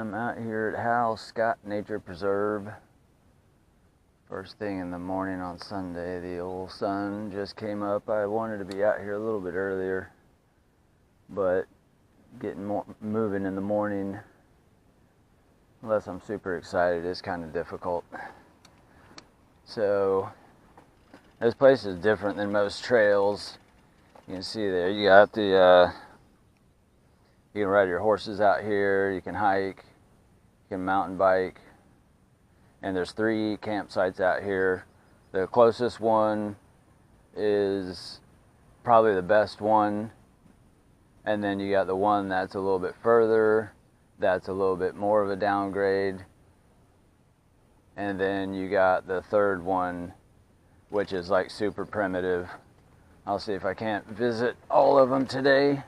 I'm out here at Hal Scott Nature Preserve. First thing in the morning on Sunday, the old sun just came up. I wanted to be out here a little bit earlier, but getting moving in the morning, unless I'm super excited, is kind of difficult. So this place is different than most trails. You can see there, you got the you can ride your horses out here, you can hike, you can mountain bike, and there's 3 campsites out here. The closest one is probably the best one, and then you got the one that's a little bit further, that's a little bit more of a downgrade, and then you got the 3rd one, which is like super primitive. I'll see if I can't visit all of them today.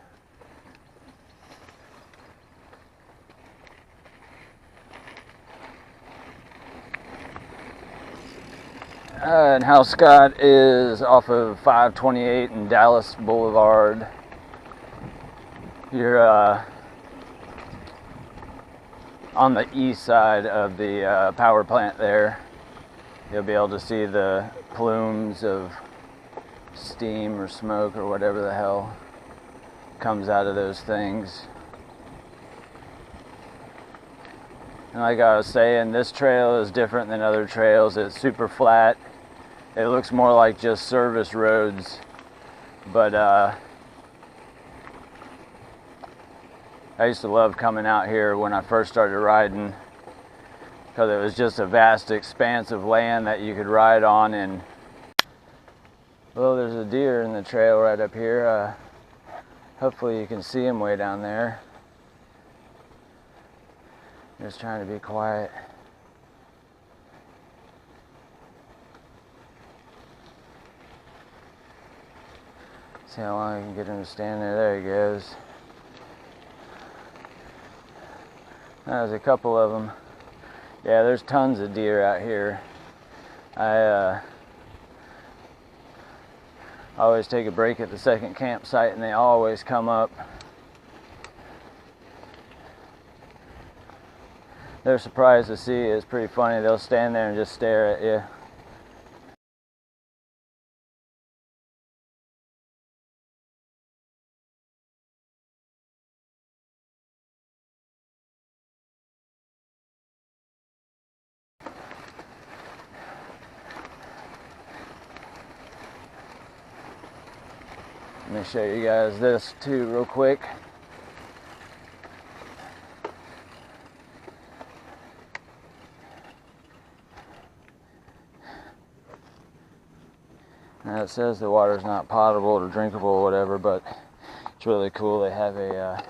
And Hal Scott is off of 528 and Dallas Boulevard. You're on the east side of the power plant there. You'll be able to see the plumes of steam or smoke or whatever the hell comes out of those things. And like I was saying, this trail is different than other trails. It's super flat. It looks more like just service roads, but I used to love coming out here when I first started riding, because it was just a vast expanse of land that you could ride on. And well, there's a deer in the trail right up here. Hopefully you can see him way down there. Just trying to be quiet. See how long I can get him to stand there. There he goes. There's a couple of them. Yeah, there's tons of deer out here. I always take a break at the second campsite and they always come up. They're surprised to see you. It's pretty funny. They'll stand there and just stare at you. Let me show you guys this too real quick. Now it says the water's not potable or drinkable or whatever, but it's really cool. They have a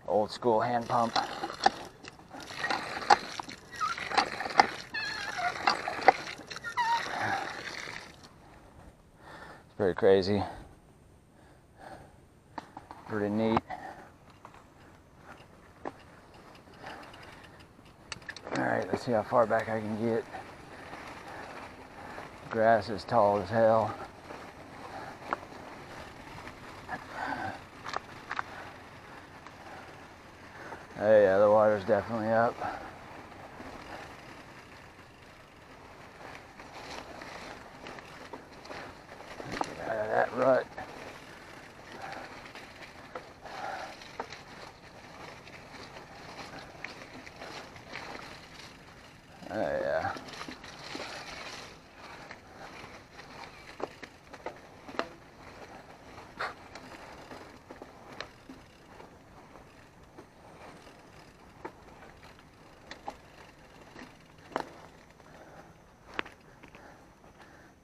old school hand pump. It's pretty crazy. Pretty neat. Alright, let's see how far back I can get. Grass is tall as hell. Oh yeah, the water's definitely up. Get out of that rut. Oh yeah.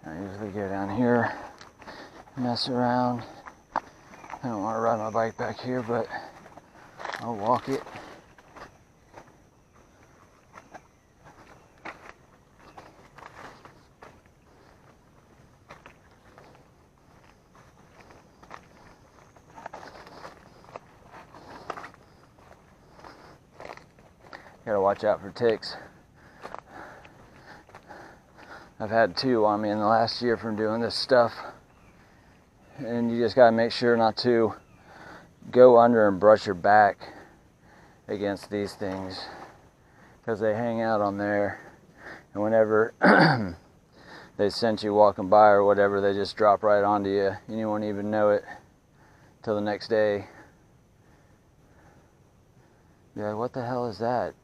I usually go down here, mess around. I don't want to ride my bike back here, but I'll walk it. Gotta watch out for ticks. I've had 2 on me in the last year from doing this stuff. And you just gotta make sure not to go under and brush your back against these things. because they hang out on there, and whenever they sense you walking by or whatever, they just drop right onto you, and you won't even know it till the next day. You're like, what the hell is that?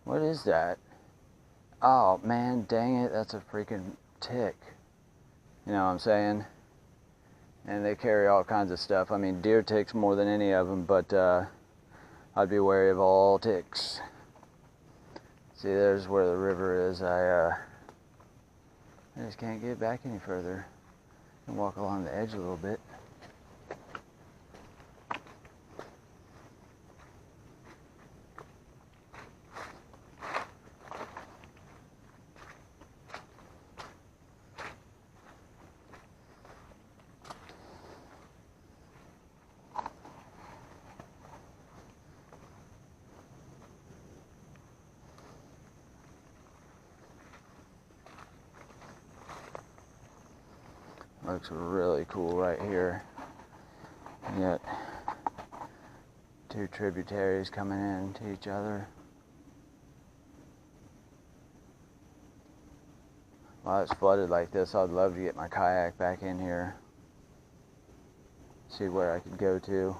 What is that? Oh man, dang it, that's a freaking tick. You know what I'm saying? And they carry all kinds of stuff. I mean, deer ticks more than any of them, but I'd be wary of all ticks. See, there's where the river is. I just can't get back any further and walk along the edge a little bit. Looks really cool right here. You got two tributaries coming in to each other. While it's flooded like this, I'd love to get my kayak back in here. See where I could go to.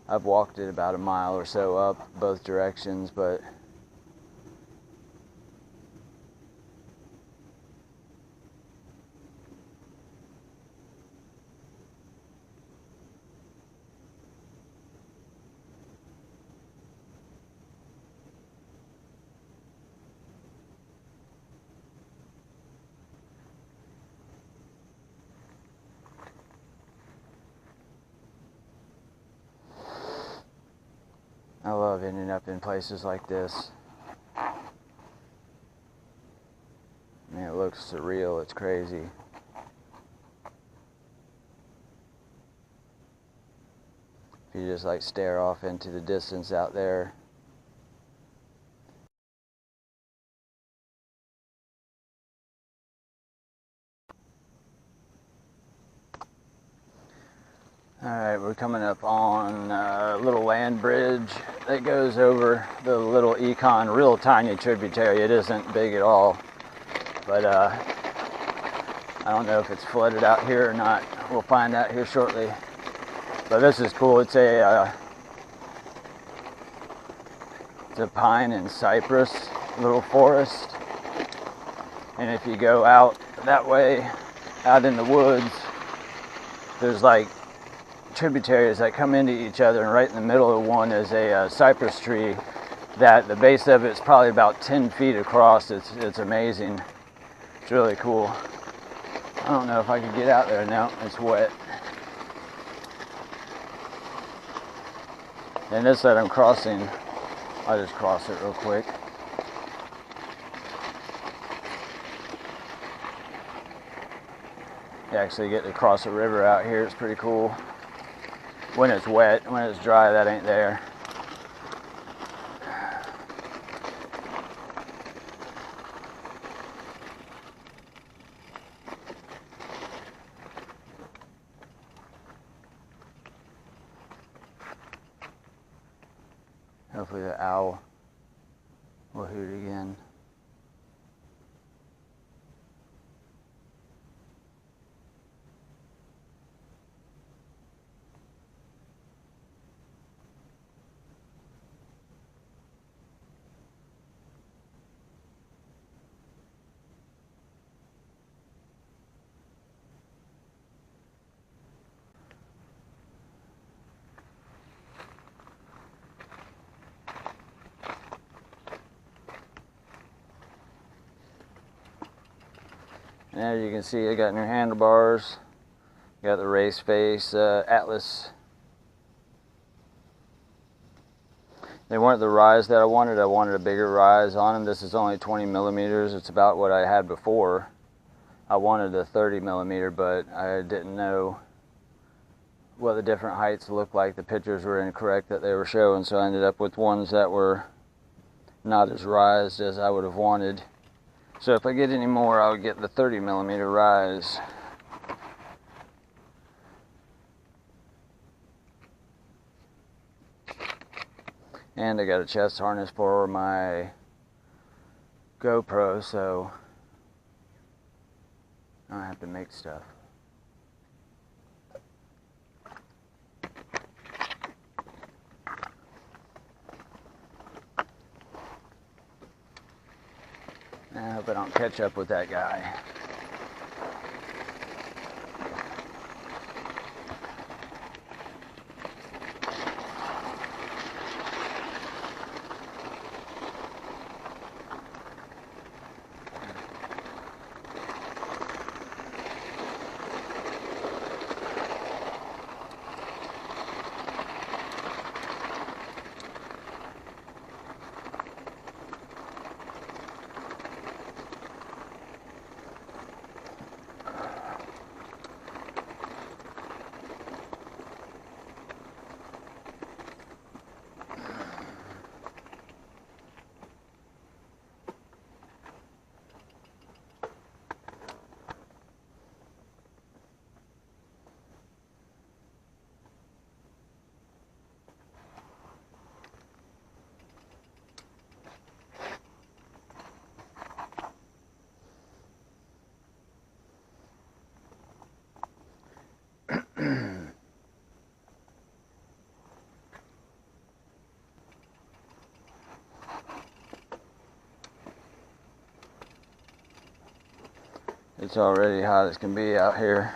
I've walked it about a mile or so up both directions, but I love ending up in places like this. I mean, it looks surreal, it's crazy. If you just like stare off into the distance out there. Alright, we're coming up on a little land bridge that goes over the little Econ, real tiny tributary. It isn't big at all, but I don't know if it's flooded out here or not. We'll find out here shortly. But this is cool. It's a pine and cypress little forest, and if you go out that way, out in the woods, there's like tributaries that come into each other, and right in the middle of one is a cypress tree that the base of it's probably about 10 feet across. It's amazing. It's really cool. I don't know if I could get out there now. It's wet. And this that I'm crossing, I'll just cross it real quick. You actually get to cross a river out here. It's pretty cool. When it's wet, when it's dry, that ain't there. Hopefully the owl will hoot again. And as you can see, I got new handlebars. Got the race face Atlas. They weren't the rise that I wanted. I wanted a bigger rise on them. This is only 20 millimeters. It's about what I had before. I wanted a 30 millimeter, but I didn't know what the different heights looked like. The pictures were incorrect that they were showing, so I ended up with ones that were not as rised as I would have wanted. So if I get any more, I'll get the 30 millimeter rise. And I got a chest harness for my GoPro, so I don't have to make stuff. I hope I don't catch up with that guy. It's already hot as can be out here.